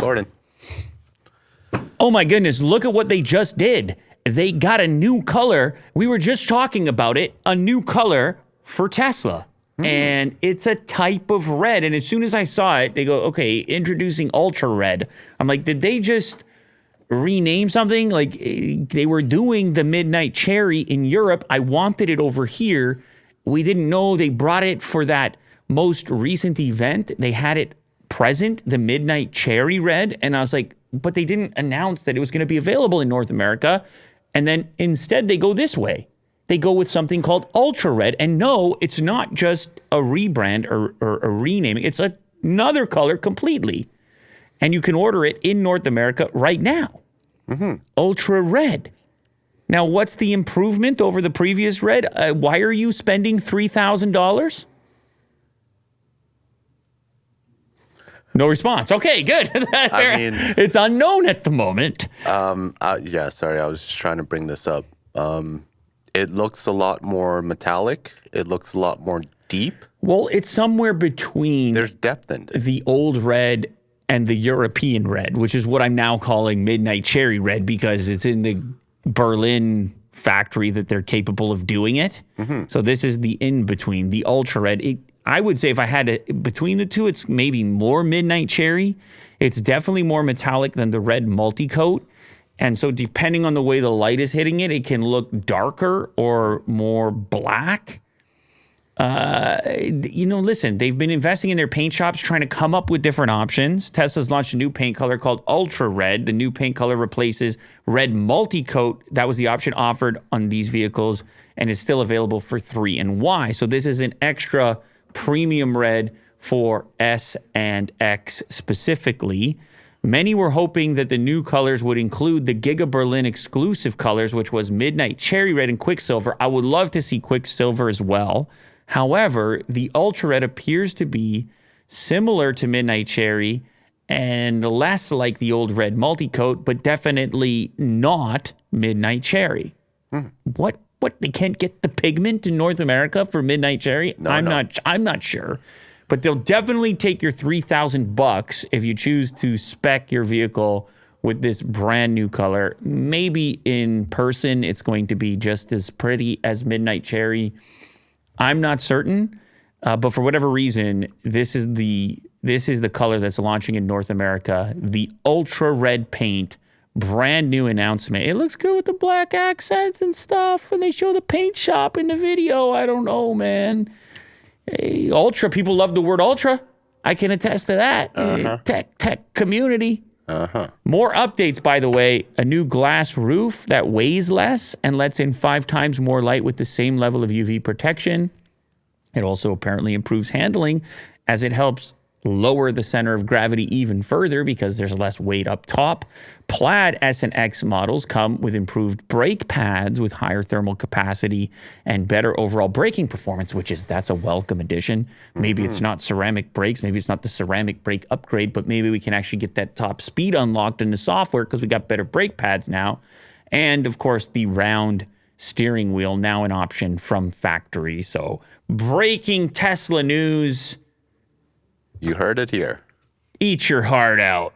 Recording. Oh my goodness, look at what they just did. They got a new color. We were just talking about it, a new color for Tesla. And it's a type of red. And as soon as I saw it, they go, okay, introducing ultra red. I'm like, did they just rename something? Like they were doing the midnight cherry in Europe. I wanted it over here. We didn't know they brought it for that most recent event. They had it present, the midnight cherry red. And I was like, but they didn't announce that it was going to be available in North America. And then instead they go this way. They go with something called Ultra Red. And no, it's not just a rebrand or a renaming. It's another color completely. And you can order it in North America right now. Ultra Red. Now, what's the improvement over the previous red? Why are you spending $3,000? No response. Okay, good. I mean, it's unknown at the moment. Yeah, sorry. I was just trying to bring this up. It looks a lot more metallic. It looks a lot more deep. Well, it's somewhere between There's depth in it. the old red and the European red, which is what I'm now calling midnight cherry red because it's in the Berlin factory that they're capable of doing it. So this is the in-between, the ultra red. I would say if I had to, between the two, it's maybe more midnight cherry. It's definitely more metallic than the red multi-coat. And so depending on the way the light is hitting it, it can look darker or more black. Listen, they've been investing in their paint shops, trying to come up with different options. Tesla's launched a new paint color called Ultra Red. The new paint color replaces red multi-coat. That was the option offered on these vehicles and is still available for 3 and Y. So this is an extra premium red for S and X specifically. Many were hoping that the new colors would include the Giga Berlin exclusive colors, which was Midnight Cherry Red and Quicksilver. I would love to see Quicksilver as well. However, the Ultra Red appears to be similar to Midnight Cherry and less like the old red multi-coat, but definitely not Midnight Cherry. What? They can't get the pigment in North America for Midnight Cherry? I'm not sure. But they'll definitely take your $3,000 if you choose to spec your vehicle with this brand new color. Maybe in person it's going to be just as pretty as Midnight Cherry. I'm not certain, but for whatever reason, this is the color that's launching in North America. The Ultra Red paint, brand new announcement. It looks good with the black accents and stuff, and they show the paint shop in the video. I don't know, man. Hey, Ultra, people love the word Ultra. I can attest to that. Tech community. More updates, by the way. A new glass roof that weighs less and lets in 5 times more light with the same level of UV protection. It also apparently improves handling as it helps lower the center of gravity even further because there's less weight up top. Plaid S and X models come with improved brake pads with higher thermal capacity and better overall braking performance, that's a welcome addition. Maybe it's not ceramic brakes, maybe it's not the ceramic brake upgrade, but maybe we can actually get that top speed unlocked in the software because we got better brake pads now. And of course, the round steering wheel now an option from factory. So breaking Tesla news. You heard it here. Eat your heart out.